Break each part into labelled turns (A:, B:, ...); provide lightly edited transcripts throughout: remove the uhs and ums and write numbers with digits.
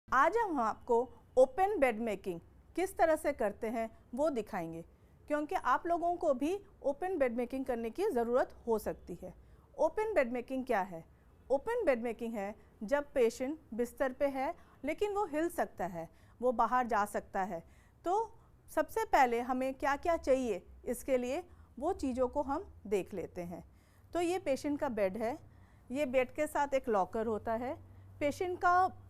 A: आज हम आपको ओपन बेड मेकिंग किस तरह से करते हैं वो दिखाएंगे, क्योंकि आप लोगों को भी ओपन बेड मेकिंग करने की ज़रूरत हो सकती है। ओपन बेड मेकिंग क्या है? ओपन बेड मेकिंग है जब पेशेंट बिस्तर पे है लेकिन वो हिल सकता है, वो बाहर जा सकता है। तो सबसे पहले हमें क्या क्या चाहिए इसके लिए वो चीज़ों को हम देख लेते हैं। तो ये पेशेंट का बेड है, ये बेड के साथ एक लॉकर होता है, पेशेंट का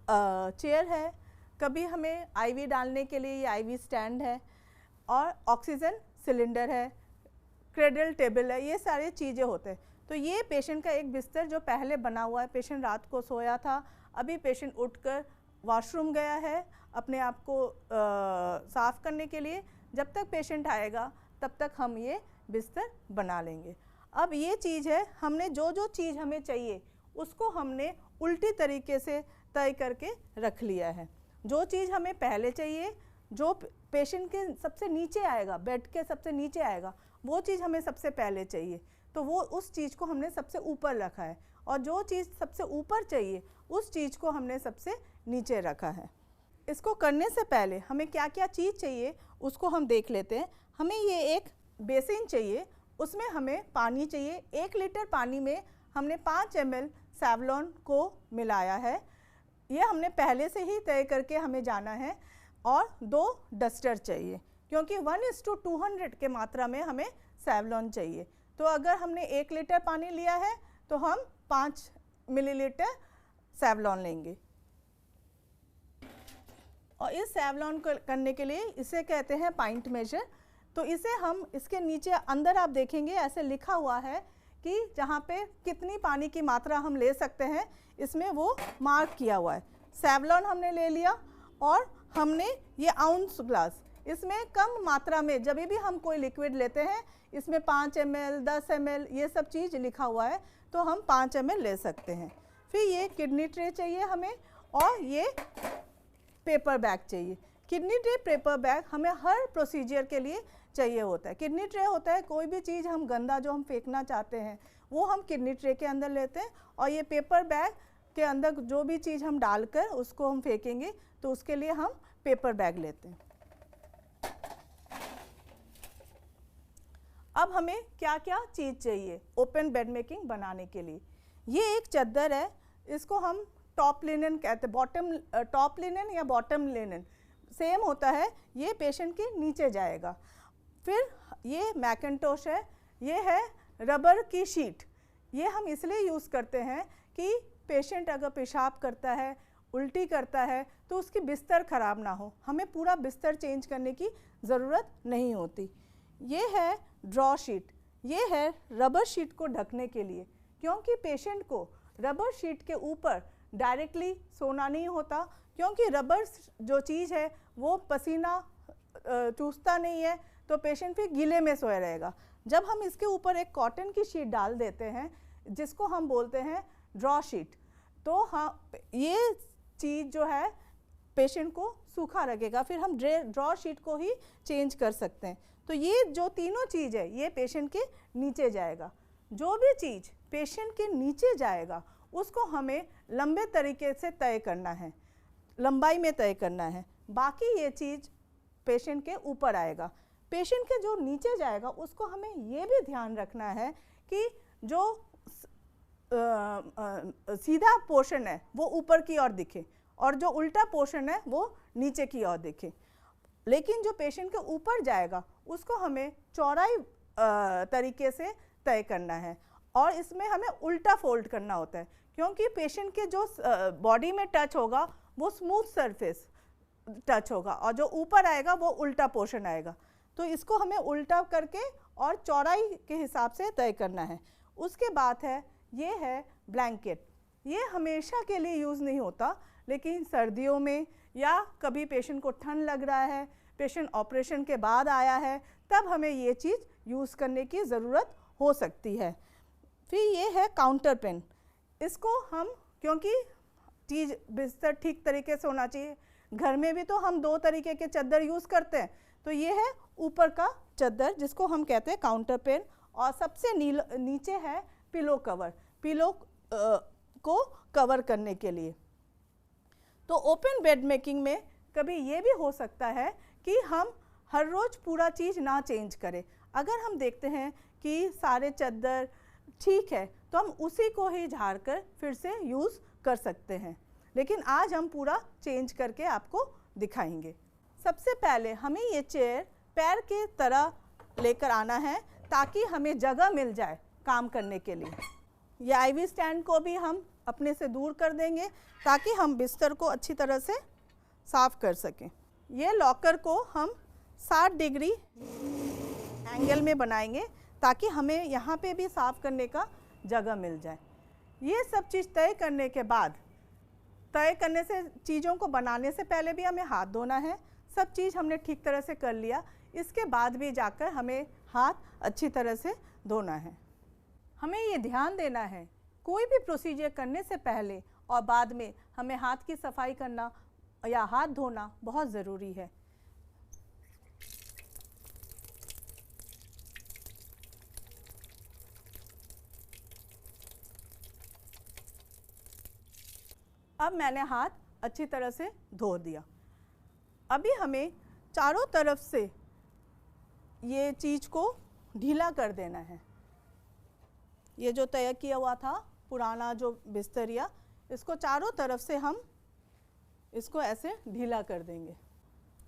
A: चेयर है, कभी हमें आईवी डालने के लिए ये आईवी स्टैंड है, और ऑक्सीजन सिलेंडर है, क्रेडल टेबल है, ये सारी चीज़ें होते हैं। तो ये पेशेंट का एक बिस्तर जो पहले बना हुआ है, पेशेंट रात को सोया था, अभी पेशेंट उठकर वॉशरूम गया है अपने आप को साफ़ करने के लिए। जब तक पेशेंट आएगा तब तक हम ये बिस्तर बना लेंगे। अब ये चीज़ है, हमने जो जो चीज़ हमें चाहिए उसको हमने उल्टी तरीके से तय करके रख लिया है। जो चीज़ हमें पहले चाहिए, जो पेशेंट के सबसे नीचे आएगा, बेड के सबसे नीचे आएगा, वो चीज़ हमें सबसे पहले चाहिए, तो वो उस चीज़ को हमने सबसे ऊपर रखा है, और जो चीज़ सबसे ऊपर चाहिए उस चीज़ को हमने सबसे नीचे रखा है। इसको करने से पहले हमें क्या क्या चीज़ चाहिए उसको हम देख लेते हैं। हमें ये एक बेसिन चाहिए, उसमें हमें पानी चाहिए। 1 लीटर पानी में हमने 5 ml सेवलॉन को मिलाया है, ये हमने पहले से ही तय करके हमें जाना है। और 2 डस्टर चाहिए, क्योंकि 1:200 के मात्रा में हमें सेवलॉन चाहिए। तो अगर हमने 1 लीटर पानी लिया है तो हम 5 मिलीलीटर सेवलॉन लेंगे। और इस सेवलॉन को करने के लिए इसे कहते हैं पाइंट मेजर। तो इसे हम इसके नीचे अंदर आप देखेंगे ऐसे लिखा हुआ है कि जहाँ पे कितनी पानी की मात्रा हम ले सकते हैं, इसमें वो मार्क किया हुआ है। सेवलॉन हमने ले लिया, और हमने ये आउंस ग्लास, इसमें कम मात्रा में जब भी हम कोई लिक्विड लेते हैं इसमें 5 ml 10 ml ये सब चीज़ लिखा हुआ है, तो हम 5 ml ले सकते हैं। फिर ये किडनी ट्रे चाहिए हमें, और ये पेपर बैग चाहिए। किडनी ट्रे पेपर बैग हमें हर प्रोसीजर के लिए चाहिए होता है। किडनी ट्रे होता है कोई भी चीज़ हम गंदा जो हम फेंकना चाहते हैं वो हम किडनी ट्रे के अंदर लेते हैं, और ये पेपर बैग के अंदर जो भी चीज़ हम डालकर उसको हम फेंकेंगे तो उसके लिए हम पेपर बैग लेते हैं। अब हमें क्या क्या चीज़ चाहिए ओपन बेड मेकिंग बनाने के लिए। ये एक चादर है, इसको हम टॉप लिनन कहते हैं, बॉटम टॉप लिनन या बॉटम लिनन सेम होता है, ये पेशेंट के नीचे जाएगा। फिर ये मैकिन्टोश है, ये है रबर की शीट। ये हम इसलिए यूज़ करते हैं कि पेशेंट अगर पेशाब करता है, उल्टी करता है, तो उसकी बिस्तर ख़राब ना हो, हमें पूरा बिस्तर चेंज करने की ज़रूरत नहीं होती। ये है ड्रॉ शीट, ये है रबर शीट को ढकने के लिए, क्योंकि पेशेंट को रबर शीट के ऊपर डायरेक्टली सोना नहीं होता, क्योंकि रबर जो चीज़ है वो पसीना चूसता नहीं है, तो पेशेंट फिर गीले में सोया रहेगा। जब हम इसके ऊपर एक कॉटन की शीट डाल देते हैं जिसको हम बोलते हैं ड्रॉ शीट, तो हाँ ये चीज़ जो है पेशेंट को सूखा रखेगा, फिर हम ड्रॉ शीट को ही चेंज कर सकते हैं। तो ये जो तीनों चीज़ है ये पेशेंट के नीचे जाएगा। जो भी चीज़ पेशेंट के नीचे जाएगा उसको हमें लंबे तरीके से तय करना है, लंबाई में तय करना है। बाकी ये चीज़ पेशेंट के ऊपर आएगा। पेशेंट के जो नीचे जाएगा उसको हमें ये भी ध्यान रखना है कि जो सीधा पोर्शन है वो ऊपर की ओर दिखे, और जो उल्टा पोर्शन है वो नीचे की ओर दिखे। लेकिन जो पेशेंट के ऊपर जाएगा उसको हमें चौड़ाई तरीके से तय करना है, और इसमें हमें उल्टा फोल्ड करना होता है, क्योंकि पेशेंट के जो बॉडी में टच होगा वो स्मूथ सरफेस टच होगा, और जो ऊपर आएगा वो उल्टा पोर्शन आएगा। तो इसको हमें उल्टा करके और चौड़ाई के हिसाब से तय करना है। उसके बाद है ये है ब्लैंकेट। ये हमेशा के लिए यूज़ नहीं होता, लेकिन सर्दियों में या कभी पेशेंट को ठंड लग रहा है, पेशेंट ऑपरेशन के बाद आया है, तब हमें ये चीज़ यूज़ करने की ज़रूरत हो सकती है। फिर ये है काउंटर पेन। इसको हम, क्योंकि चीज़ बिस्तर ठीक तरीके से होना चाहिए, घर में भी तो हम 2 तरीके के चादर यूज़ करते हैं, तो ये है ऊपर का चादर जिसको हम कहते हैं काउंटर पेन, और सबसे नीचे है पिलो कवर, पिलो को कवर करने के लिए। तो ओपन बेड मेकिंग में कभी ये भी हो सकता है कि हम हर रोज़ पूरा चीज़ ना चेंज करें। अगर हम देखते हैं कि सारे चादर ठीक है तो हम उसी को ही झाड़ कर फिर से यूज़ कर सकते हैं, लेकिन आज हम पूरा चेंज करके आपको दिखाएंगे। सबसे पहले हमें ये चेयर पैर के तरह लेकर आना है ताकि हमें जगह मिल जाए काम करने के लिए। ये आईवी स्टैंड को भी हम अपने से दूर कर देंगे ताकि हम बिस्तर को अच्छी तरह से साफ़ कर सकें। ये लॉकर को हम 60 डिग्री एंगल में बनाएंगे ताकि हमें यहाँ पे भी साफ़ करने का जगह मिल जाए। ये सब चीज़ तय करने के बाद, तय करने से चीज़ों को बनाने से पहले भी हमें हाथ धोना है। सब चीज़ हमने ठीक तरह से कर लिया, इसके बाद भी जाकर हमें हाथ अच्छी तरह से धोना है। हमें ये ध्यान देना है कोई भी प्रोसीजर करने से पहले और बाद में हमें हाथ की सफाई करना या हाथ धोना बहुत ज़रूरी है। अब मैंने हाथ अच्छी तरह से धो दिया। अभी हमें चारों तरफ से ये चीज़ को ढीला कर देना है। ये जो तय किया हुआ था पुराना जो बिस्तरिया, इसको चारों तरफ से हम इसको ऐसे ढीला कर देंगे।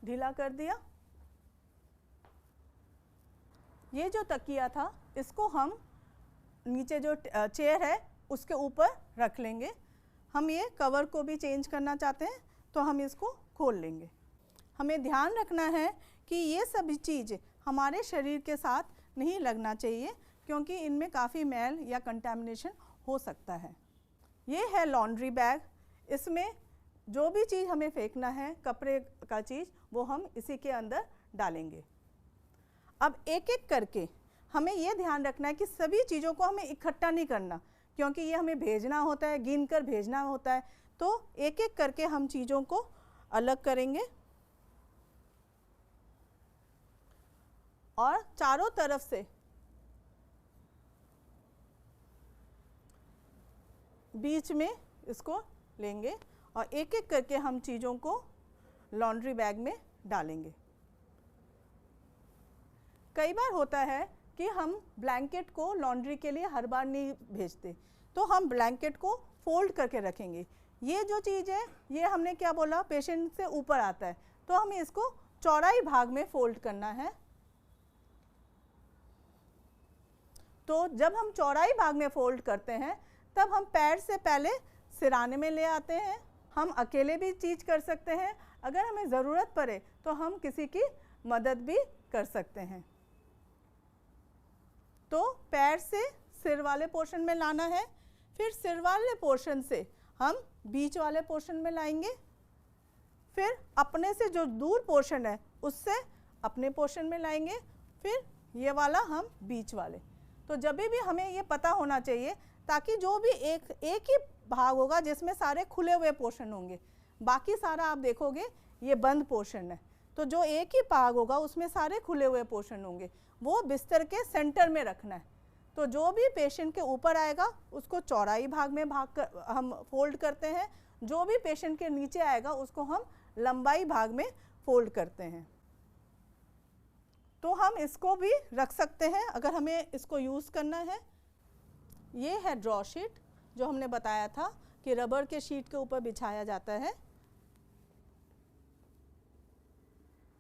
A: ढीला कर दिया। ये जो तकिया था इसको हम नीचे जो चेयर है उसके ऊपर रख लेंगे। हम ये कवर को भी चेंज करना चाहते हैं तो हम इसको खोल लेंगे। हमें ध्यान रखना है कि ये सभी चीज़ हमारे शरीर के साथ नहीं लगना चाहिए क्योंकि इनमें काफ़ी मैल या कंटामिनेशन हो सकता है। ये है लॉन्ड्री बैग। इसमें जो भी चीज़ हमें फेंकना है, कपड़े का चीज़, वो हम इसी के अंदर डालेंगे। अब एक एक करके हमें ये ध्यान रखना है कि सभी चीज़ों को हमें इकट्ठा नहीं करना क्योंकि ये हमें भेजना होता है, गिन कर भेजना होता है। तो एक एक करके हम चीज़ों को अलग करेंगे और चारों तरफ से बीच में इसको लेंगे और एक एक करके हम चीज़ों को लॉन्ड्री बैग में डालेंगे। कई बार होता है कि हम ब्लैंकेट को लॉन्ड्री के लिए हर बार नहीं भेजते, तो हम ब्लैंकेट को फोल्ड करके रखेंगे। ये जो चीज़ है ये हमने क्या बोला, पेशेंट से ऊपर आता है, तो हमें इसको चौड़ाई भाग में फोल्ड करना है। तो जब हम चौड़ाई भाग में फोल्ड करते हैं तब हम पैर से पहले सिराने में ले आते हैं। हम अकेले भी चीज़ कर सकते हैं, अगर हमें ज़रूरत पड़े तो हम किसी की मदद भी कर सकते हैं। तो पैर से सिर वाले पोर्शन में लाना है, फिर सिर वाले पोर्शन से हम बीच वाले पोर्शन में लाएंगे, फिर अपने से जो दूर पोर्शन है उससे अपने पोर्शन में लाएंगे, फिर ये वाला हम बीच वाले। तो जब भी हमें ये पता होना चाहिए ताकि जो भी एक ही भाग होगा जिसमें सारे खुले हुए पोर्शन होंगे, बाकी सारा आप देखोगे ये बंद पोर्शन है। तो जो एक ही भाग होगा उसमें सारे खुले हुए पोर्शन होंगे, वो बिस्तर के सेंटर में रखना है। तो जो भी पेशेंट के ऊपर आएगा उसको चौड़ाई भाग में हम फोल्ड करते हैं, जो भी पेशेंट के नीचे आएगा उसको हम लंबाई भाग में फोल्ड करते हैं। तो हम इसको भी रख सकते हैं अगर हमें इसको यूज़ करना है। ये है ड्रॉ शीट जो हमने बताया था कि रबर के शीट के ऊपर बिछाया जाता है।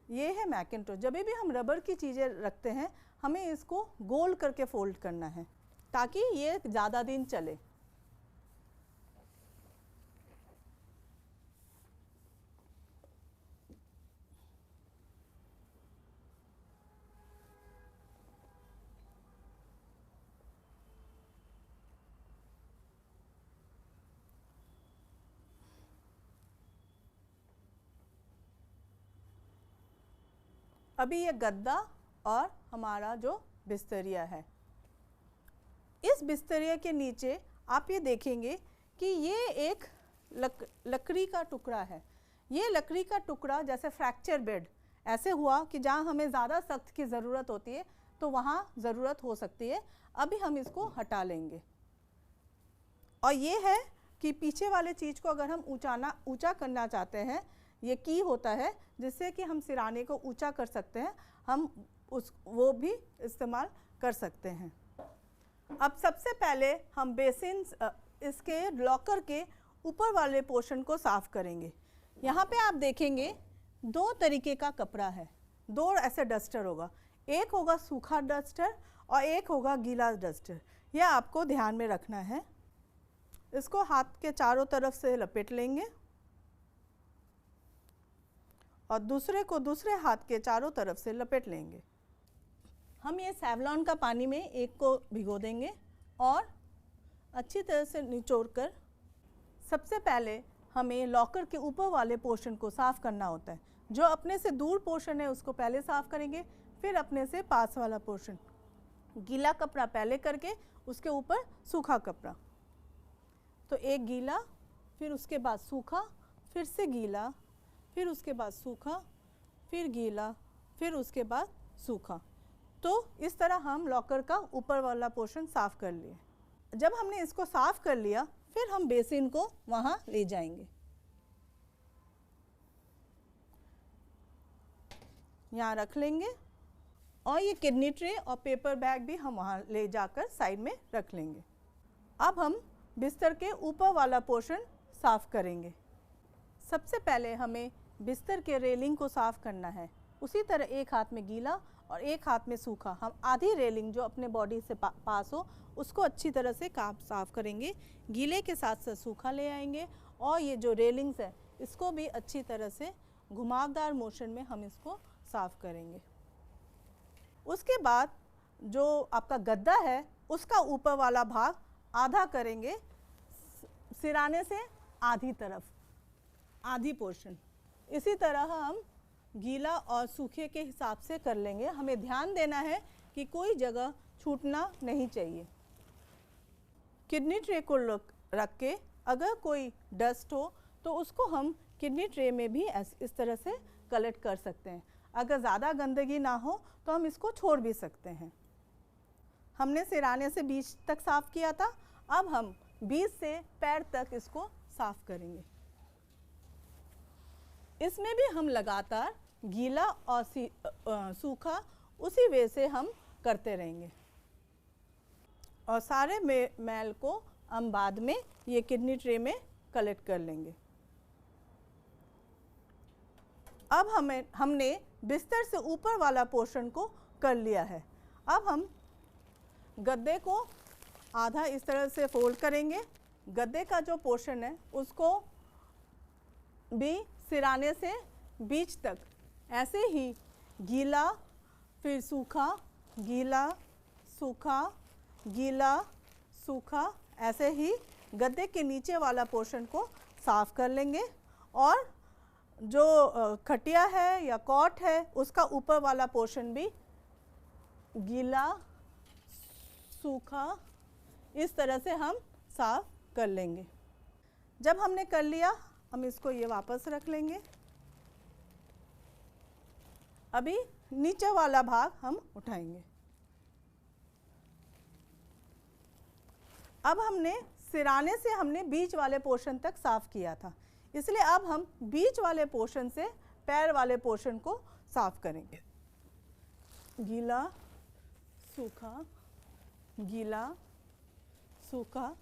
A: ये है मैकिन्टोश। जब भी हम रबर की चीज़ें रखते हैं हमें इसको गोल करके फोल्ड करना है ताकि ये ज़्यादा दिन चले। अभी ये गद्दा और हमारा जो बिस्तरिया है, इस बिस्तरिया के नीचे आप ये देखेंगे कि ये एक लकड़ी का टुकड़ा है। ये लकड़ी का टुकड़ा जैसे फ्रैक्चर बेड ऐसे हुआ कि जहाँ हमें ज़्यादा सख्त की ज़रूरत होती है तो वहाँ ज़रूरत हो सकती है। अभी हम इसको हटा लेंगे। और ये है कि पीछे वाले चीज़ को अगर हम ऊंचा करना चाहते हैं, ये की होता है जिससे कि हम सिराने को ऊंचा कर सकते हैं, हम वो भी इस्तेमाल कर सकते हैं। अब सबसे पहले हम बेसिन इसके लॉकर के ऊपर वाले पोर्शन को साफ करेंगे। यहाँ पे आप देखेंगे 2 तरीके का कपड़ा है, 2 ऐसे डस्टर होगा, एक होगा सूखा डस्टर और एक होगा गीला डस्टर। यह आपको ध्यान में रखना है। इसको हाथ के चारों तरफ से लपेट लेंगे और दूसरे को दूसरे हाथ के चारों तरफ से लपेट लेंगे। हम ये सेवलॉन का पानी में एक को भिगो देंगे और अच्छी तरह से निचोड़कर सबसे पहले हमें लॉकर के ऊपर वाले पोर्शन को साफ़ करना होता है। जो अपने से दूर पोर्शन है उसको पहले साफ़ करेंगे, फिर अपने से पास वाला पोर्शन। गीला कपड़ा पहले करके उसके ऊपर सूखा कपड़ा। तो एक गीला, फिर उसके बाद सूखा, फिर से गीला, फिर उसके बाद सूखा, फिर गीला, फिर उसके बाद सूखा। तो इस तरह हम लॉकर का ऊपर वाला पोर्शन साफ़ कर लिए। जब हमने इसको साफ़ कर लिया, फिर हम बेसिन को वहाँ ले जाएंगे। यहाँ रख लेंगे और ये किडनी ट्रे और पेपर बैग भी हम वहाँ ले जाकर साइड में रख लेंगे। अब हम बिस्तर के ऊपर वाला पोर्शन साफ़ करेंगे। सबसे पहले हमें बिस्तर के रेलिंग को साफ़ करना है। उसी तरह एक हाथ में गीला और एक हाथ में सूखा, हम आधी रेलिंग जो अपने बॉडी से पास हो उसको अच्छी तरह से साफ़ करेंगे। गीले के साथ साथ सूखा ले आएंगे और ये जो रेलिंग्स है इसको भी अच्छी तरह से घुमावदार मोशन में हम इसको साफ़ करेंगे। उसके बाद जो आपका गद्दा है उसका ऊपर वाला भाग आधा करेंगे, सिराने से आधी तरफ, आधी पोर्शन। इसी तरह हम गीला और सूखे के हिसाब से कर लेंगे। हमें ध्यान देना है कि कोई जगह छूटना नहीं चाहिए। किडनी ट्रे को रख के अगर कोई डस्ट हो तो उसको हम किडनी ट्रे में भी इस तरह से कलेक्ट कर सकते हैं। अगर ज़्यादा गंदगी ना हो तो हम इसको छोड़ भी सकते हैं। हमने सिराने से बीच तक साफ़ किया था, अब हम बीच से पैर तक इसको साफ़ करेंगे। इसमें भी हम लगातार गीला और सूखा उसी वे से हम करते रहेंगे और सारे मैल को हम बाद में ये किडनी ट्रे में कलेक्ट कर लेंगे। अब हमने बिस्तर से ऊपर वाला पोर्शन को कर लिया है। अब हम गद्दे को आधा इस तरह से फोल्ड करेंगे। गद्दे का जो पोर्शन है उसको भी सिराने से बीच तक ऐसे ही गीला, फिर सूखा, गीला, सूखा, गीला, सूखा, ऐसे ही गद्दे के नीचे वाला पोर्शन को साफ़ कर लेंगे और जो खटिया है या कॉट है उसका ऊपर वाला पोर्शन भी गीला, सूखा, इस तरह से हम साफ़ कर लेंगे। जब हमने कर लिया हम इसको ये वापस रख लेंगे। अभी नीचे वाला भाग हम उठाएंगे। अब हमने सिराने से हमने बीच वाले पोर्शन तक साफ़ किया था, इसलिए अब हम बीच वाले पोर्शन से पैर वाले पोर्शन को साफ़ करेंगे। गीला, सूखा, गीला, सूखा,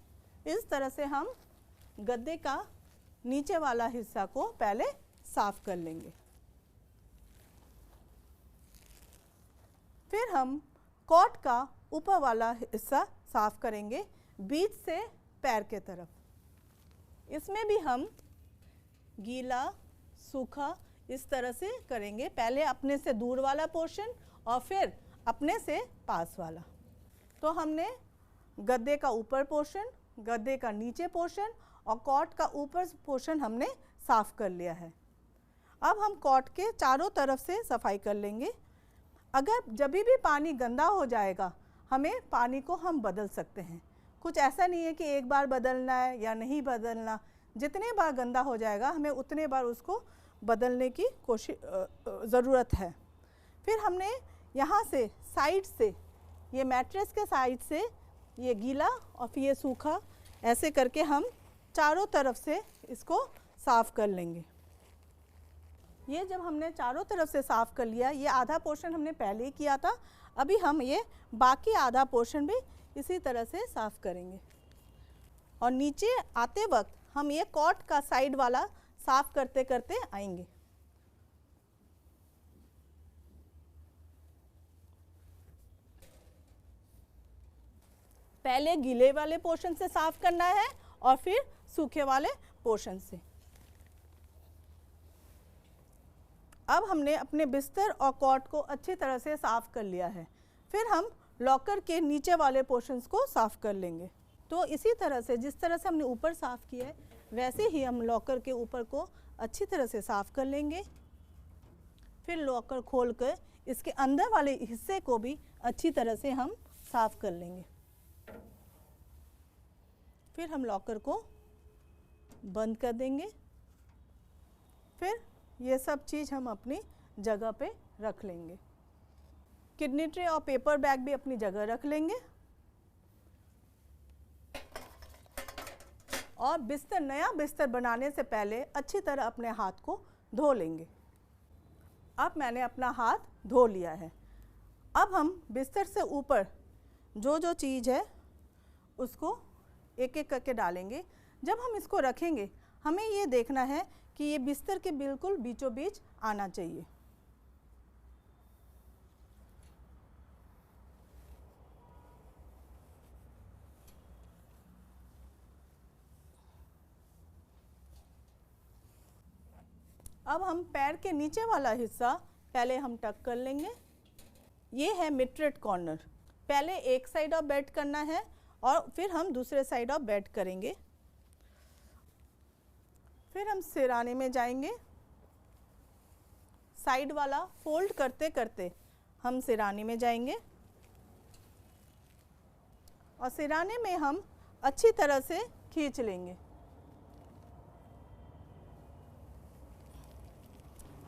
A: इस तरह से हम गद्दे का नीचे वाला हिस्सा को पहले साफ़ कर लेंगे। फिर हम कॉट का ऊपर वाला हिस्सा साफ़ करेंगे बीच से पैर के तरफ। इसमें भी हम गीला, सूखा इस तरह से करेंगे, पहले अपने से दूर वाला पोर्शन और फिर अपने से पास वाला। तो हमने गद्दे का ऊपर पोर्शन, गद्दे का नीचे पोर्शन और कॉट का ऊपर पोर्शन हमने साफ़ कर लिया है। अब हम कॉट के चारों तरफ से सफाई कर लेंगे। अगर जब भी पानी गंदा हो जाएगा हमें पानी को हम बदल सकते हैं। कुछ ऐसा नहीं है कि एक बार बदलना है या नहीं बदलना, जितने बार गंदा हो जाएगा हमें उतने बार उसको बदलने की ज़रूरत है। फिर हमने यहाँ से साइड से, ये मैट्रेस के साइड से ये गीला और फिर ये सूखा, ऐसे करके हम चारों तरफ से इसको साफ़ कर लेंगे। ये जब हमने चारों तरफ से साफ़ कर लिया, ये आधा पोर्शन हमने पहले ही किया था, अभी हम ये बाकी आधा पोर्शन भी इसी तरह से साफ़ करेंगे। और नीचे आते वक्त हम ये कॉट का साइड वाला साफ़ करते करते आएंगे। पहले गीले वाले पोर्शन से साफ़ करना है और फिर सूखे वाले पोर्शन से। अब हमने अपने बिस्तर और कॉट को अच्छी तरह से साफ़ कर लिया है। फिर हम लॉकर के नीचे वाले पोर्शंस को साफ़ कर लेंगे। तो इसी तरह से जिस तरह से हमने ऊपर साफ़ किया है, वैसे ही हम लॉकर के ऊपर को अच्छी तरह से साफ़ कर लेंगे। फिर लॉकर खोल कर इसके अंदर वाले हिस्से को भी अच्छी तरह से हम साफ़ कर लेंगे। फिर हम लॉकर को बंद कर देंगे। फिर ये सब चीज़ हम अपनी जगह पे रख लेंगे। किडनी ट्रे और पेपर बैग भी अपनी जगह रख लेंगे। और बिस्तर, नया बिस्तर बनाने से पहले अच्छी तरह अपने हाथ को धो लेंगे। अब मैंने अपना हाथ धो लिया है। अब हम बिस्तर से ऊपर जो जो चीज़ है उसको एक एक करके डालेंगे। जब हम इसको रखेंगे, हमें ये देखना है कि ये बिस्तर के बिल्कुल बीचों बीच आना चाहिए। अब हम पैर के नीचे वाला हिस्सा पहले हम टक कर लेंगे। ये है मिड-रेट कॉर्नर। पहले एक साइड ऑफ बेड करना है और फिर हम दूसरे साइड ऑफ बेड करेंगे। फिर हम सिरहाने में जाएंगे। साइड वाला फोल्ड करते करते हम सिरहाने में जाएंगे और सिरहाने में हम अच्छी तरह से खींच लेंगे।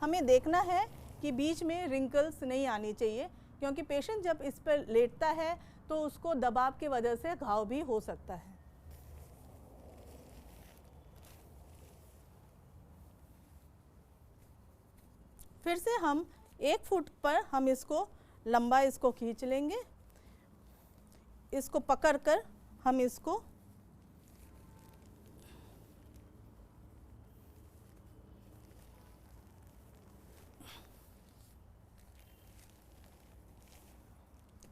A: हमें देखना है कि बीच में रिंकल्स नहीं आनी चाहिए, क्योंकि पेशेंट जब इस पर लेटता है तो उसको दबाव की वजह से घाव भी हो सकता है। फिर से हम 1 फुट पर हम इसको लंबा इसको खींच लेंगे। इसको पकड़कर हम इसको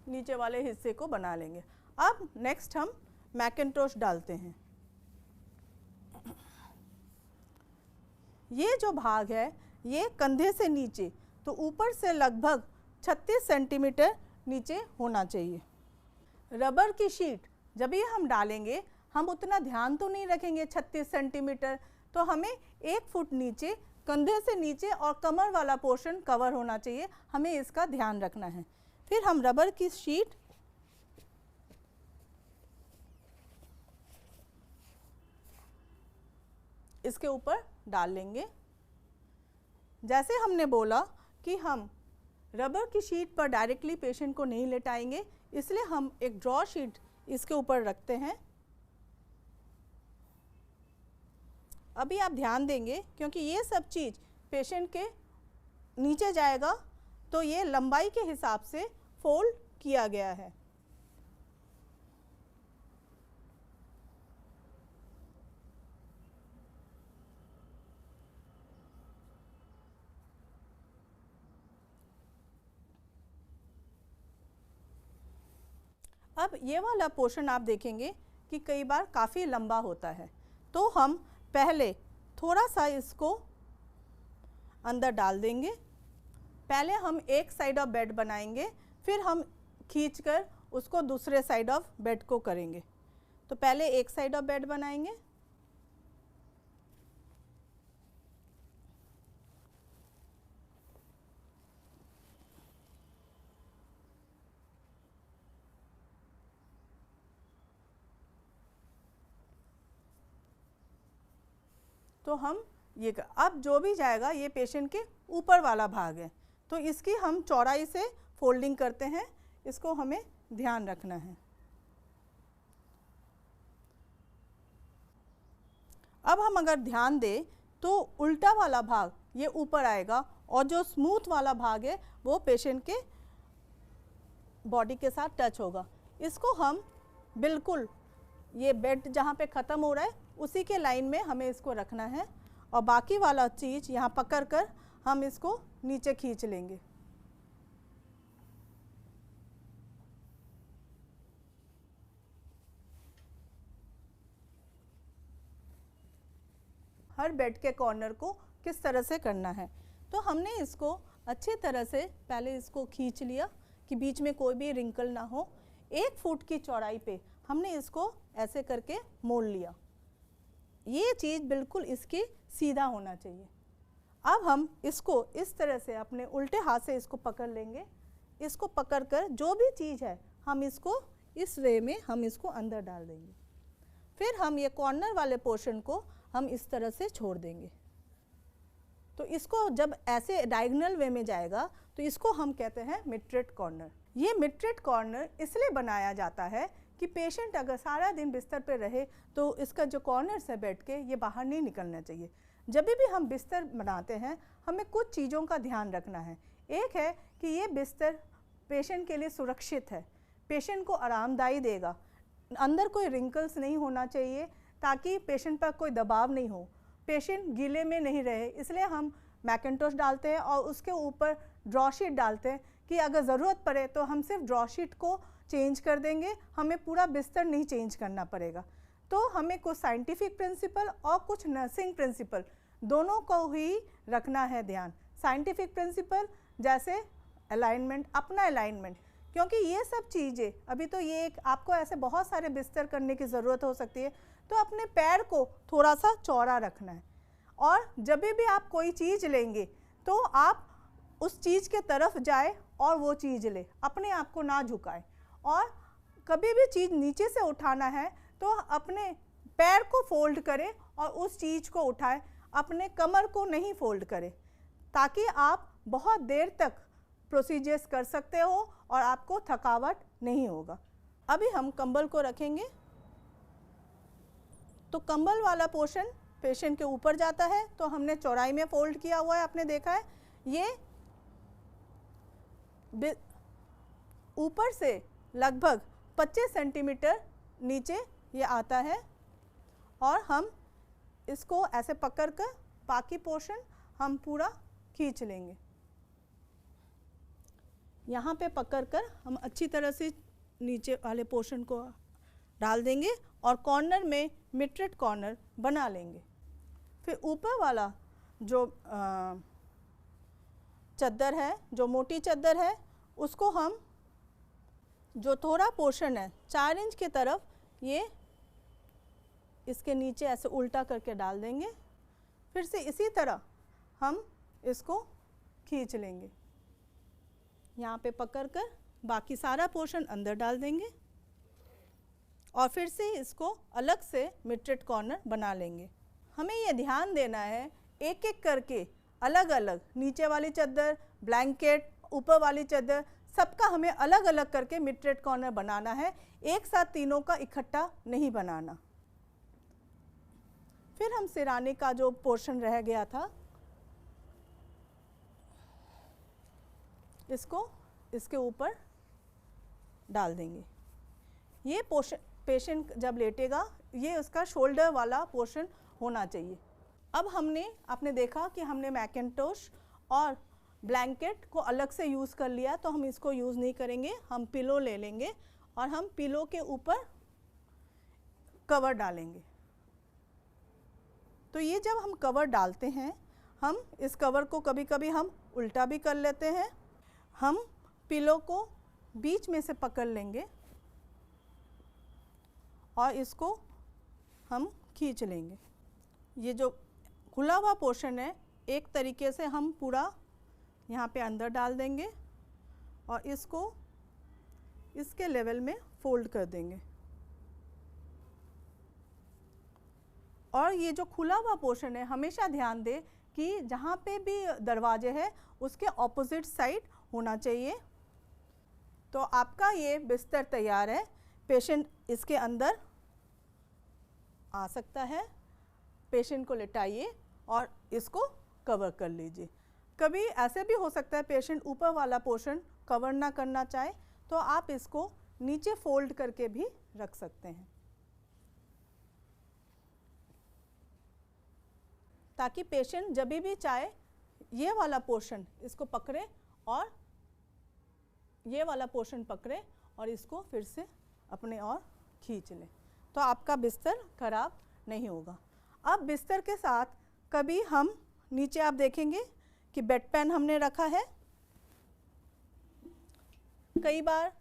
A: नीचे वाले हिस्से को बना लेंगे। अब नेक्स्ट हम मैकिन्टोश डालते हैं। ये जो भाग है ये कंधे से नीचे, तो ऊपर से लगभग 36 सेंटीमीटर नीचे होना चाहिए। रबर की शीट जब ये हम डालेंगे, हम उतना ध्यान तो नहीं रखेंगे 36 सेंटीमीटर, तो हमें 1 फुट नीचे, कंधे से नीचे और कमर वाला पोर्शन कवर होना चाहिए, हमें इसका ध्यान रखना है। फिर हम रबर की शीट इसके ऊपर डाल लेंगे। जैसे हमने बोला कि हम रबर की शीट पर डायरेक्टली पेशेंट को नहीं लेटाएंगे, इसलिए हम एक ड्रॉ शीट इसके ऊपर रखते हैं। अभी आप ध्यान देंगे, क्योंकि ये सब चीज़ पेशेंट के नीचे जाएगा, तो ये लंबाई के हिसाब से फोल्ड किया गया है। अब ये वाला पोर्शन आप देखेंगे कि कई बार काफ़ी लंबा होता है, तो हम पहले थोड़ा सा इसको अंदर डाल देंगे। पहले हम एक साइड ऑफ बेड बनाएंगे, फिर हम खींचकर उसको दूसरे साइड ऑफ बेड को करेंगे। तो पहले एक साइड ऑफ बेड बनाएंगे, तो हम ये अब जो भी जाएगा ये पेशेंट के ऊपर वाला भाग है, तो इसकी हम चौड़ाई से फोल्डिंग करते हैं, इसको हमें ध्यान रखना है। अब हम अगर ध्यान दें तो उल्टा वाला भाग ये ऊपर आएगा और जो स्मूथ वाला भाग है वो पेशेंट के बॉडी के साथ टच होगा। इसको हम बिल्कुल ये बेड जहाँ पे ख़त्म हो रहा है उसी के लाइन में हमें इसको रखना है और बाकी वाला चीज़ यहाँ पकड़ कर हम इसको नीचे खींच लेंगे। हर बेड के कॉर्नर को किस तरह से करना है, तो हमने इसको अच्छे तरह से पहले इसको खींच लिया कि बीच में कोई भी रिंकल ना हो। 1 फुट की चौड़ाई पे हमने इसको ऐसे करके मोड़ लिया। ये चीज़ बिल्कुल इसकी सीधा होना चाहिए। अब हम इसको इस तरह से अपने उल्टे हाथ से इसको पकड़ लेंगे। इसको पकड़कर जो भी चीज़ है हम इसको इस वे में हम इसको अंदर डाल देंगे। फिर हम ये कॉर्नर वाले पोर्शन को हम इस तरह से छोड़ देंगे। तो इसको जब ऐसे डायगोनल वे में जाएगा तो इसको हम कहते हैं मिड-रेट कॉर्नर। ये मिड-रेट कॉर्नर इसलिए बनाया जाता है कि पेशेंट अगर सारा दिन बिस्तर पर रहे तो इसका जो कॉर्नर्स है बेड के ये बाहर नहीं निकलना चाहिए। जब भी हम बिस्तर बनाते हैं हमें कुछ चीज़ों का ध्यान रखना है। एक है कि ये बिस्तर पेशेंट के लिए सुरक्षित है, पेशेंट को आरामदायी देगा, अंदर कोई रिंकल्स नहीं होना चाहिए ताकि पेशेंट पर कोई दबाव नहीं हो, पेशेंट गीले में नहीं रहे। इसलिए हम मैकेंटोश डालते हैं और उसके ऊपर ड्रॉ शीट डालते हैं कि अगर ज़रूरत पड़े तो हम सिर्फ ड्रॉ शीट को चेंज कर देंगे, हमें पूरा बिस्तर नहीं चेंज करना पड़ेगा। तो हमें कुछ साइंटिफिक प्रिंसिपल और कुछ नर्सिंग प्रिंसिपल दोनों को ही रखना है ध्यान। साइंटिफिक प्रिंसिपल जैसे अलाइनमेंट, अपना अलाइनमेंट, क्योंकि ये सब चीज़ें अभी तो ये एक आपको ऐसे बहुत सारे बिस्तर करने की ज़रूरत हो सकती है, तो अपने पैर को थोड़ा सा चौड़ा रखना है। और जब भी आप कोई चीज़ लेंगे तो आप उस चीज़ के तरफ जाए और वो चीज़ ले, अपने आप को ना झुकाए। और कभी भी चीज़ नीचे से उठाना है तो अपने पैर को फोल्ड करें और उस चीज़ को उठाएं, अपने कमर को नहीं फोल्ड करें, ताकि आप बहुत देर तक प्रोसीजर्स कर सकते हो और आपको थकावट नहीं होगा। अभी हम कंबल को रखेंगे तो कंबल वाला पोर्शन पेशेंट के ऊपर जाता है, तो हमने चौड़ाई में फोल्ड किया हुआ है, आपने देखा है। ये ऊपर से लगभग 25 सेंटीमीटर नीचे ये आता है और हम इसको ऐसे पकड़कर बाकी पोर्शन हम पूरा खींच लेंगे। यहाँ पे पकड़कर हम अच्छी तरह से नीचे वाले पोर्शन को डाल देंगे और कॉर्नर में मिड-रेट कॉर्नर बना लेंगे। फिर ऊपर वाला जो चद्दर है, जो मोटी चद्दर है, उसको हम जो थोड़ा पोर्शन है 4 इंच की तरफ ये इसके नीचे ऐसे उल्टा करके डाल देंगे। फिर से इसी तरह हम इसको खींच लेंगे, यहाँ पे पकड़कर बाकी सारा पोर्शन अंदर डाल देंगे और फिर से इसको अलग से मिड-रेट कॉर्नर बना लेंगे। हमें ये ध्यान देना है एक एक करके अलग अलग, नीचे वाली चद्दर, ब्लैंकेट, ऊपर वाली चद्दर, सबका हमें अलग अलग करके मिड-रेट कॉर्नर बनाना है, एक साथ तीनों का इकट्ठा नहीं बनाना। फिर हम सिराने का जो पोर्शन रह गया था इसको इसके ऊपर डाल देंगे। ये पोर्शन पेशेंट जब लेटेगा ये उसका शोल्डर वाला पोर्शन होना चाहिए। अब आपने देखा कि हमने मैकेंटोश और ब्लैंकेट को अलग से यूज़ कर लिया, तो हम इसको यूज़ नहीं करेंगे। हम पिलो ले लेंगे और हम पिलो के ऊपर कवर डालेंगे। तो ये जब हम कवर डालते हैं, हम इस कवर को कभी कभी हम उल्टा भी कर लेते हैं। हम पिलो को बीच में से पकड़ लेंगे और इसको हम खींच लेंगे। ये जो खुला हुआ पोर्शन है एक तरीके से हम पूरा यहाँ पे अंदर डाल देंगे और इसको इसके लेवल में फोल्ड कर देंगे। और ये जो खुला हुआ पोर्शन है हमेशा ध्यान दें कि जहाँ पे भी दरवाजे है उसके ऑपोजिट साइड होना चाहिए। तो आपका ये बिस्तर तैयार है, पेशेंट इसके अंदर आ सकता है। पेशेंट को लेटाइए और इसको कवर कर लीजिए। कभी ऐसे भी हो सकता है पेशेंट ऊपर वाला पोर्शन कवर ना करना चाहे, तो आप इसको नीचे फोल्ड करके भी रख सकते हैं, ताकि पेशेंट जब भी चाहे ये वाला पोर्शन इसको पकड़े और ये वाला पोर्शन पकड़े और इसको फिर से अपने और खींच ले, तो आपका बिस्तर खराब नहीं होगा। अब बिस्तर के साथ कभी हम नीचे आप देखेंगे कि बेड पैन हमने रखा है। कई बार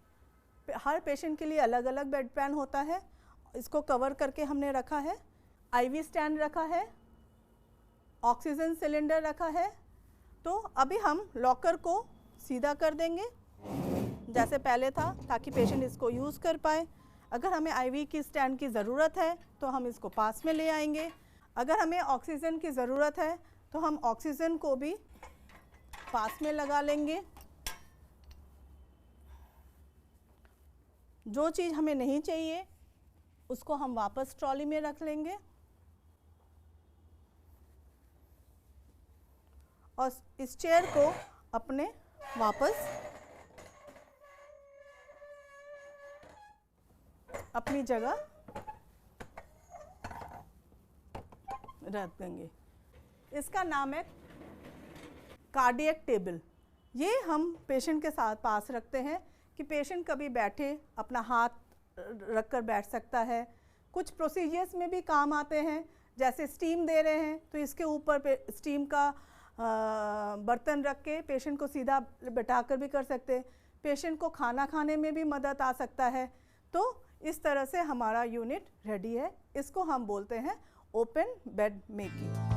A: हर पेशेंट के लिए अलग अलग बेड पैन होता है, इसको कवर करके हमने रखा है। आईवी स्टैंड रखा है, ऑक्सीजन सिलेंडर रखा है। तो अभी हम लॉकर को सीधा कर देंगे जैसे पहले था, ताकि पेशेंट इसको यूज़ कर पाए। अगर हमें आईवी की स्टैंड की ज़रूरत है तो हम इसको पास में ले आएंगे। अगर हमें ऑक्सीजन की ज़रूरत है तो हम ऑक्सीजन को भी पास में लगा लेंगे। जो चीज़ हमें नहीं चाहिए उसको हम वापस ट्रॉली में रख लेंगे और इस चेयर को अपने वापस अपनी जगह रख देंगे। इसका नाम है कार्डियक टेबल। ये हम पेशेंट के साथ पास रखते हैं कि पेशेंट कभी बैठे अपना हाथ रख कर बैठ सकता है। कुछ प्रोसीजर्स में भी काम आते हैं, जैसे स्टीम दे रहे हैं तो इसके ऊपर स्टीम का बर्तन रख के पेशेंट को सीधा बैठा कर भी कर सकते हैं। पेशेंट को खाना खाने में भी मदद आ सकता है। तो इस तरह से हमारा यूनिट रेडी है। इसको हम बोलते हैं ओपन बेड मेकिंग।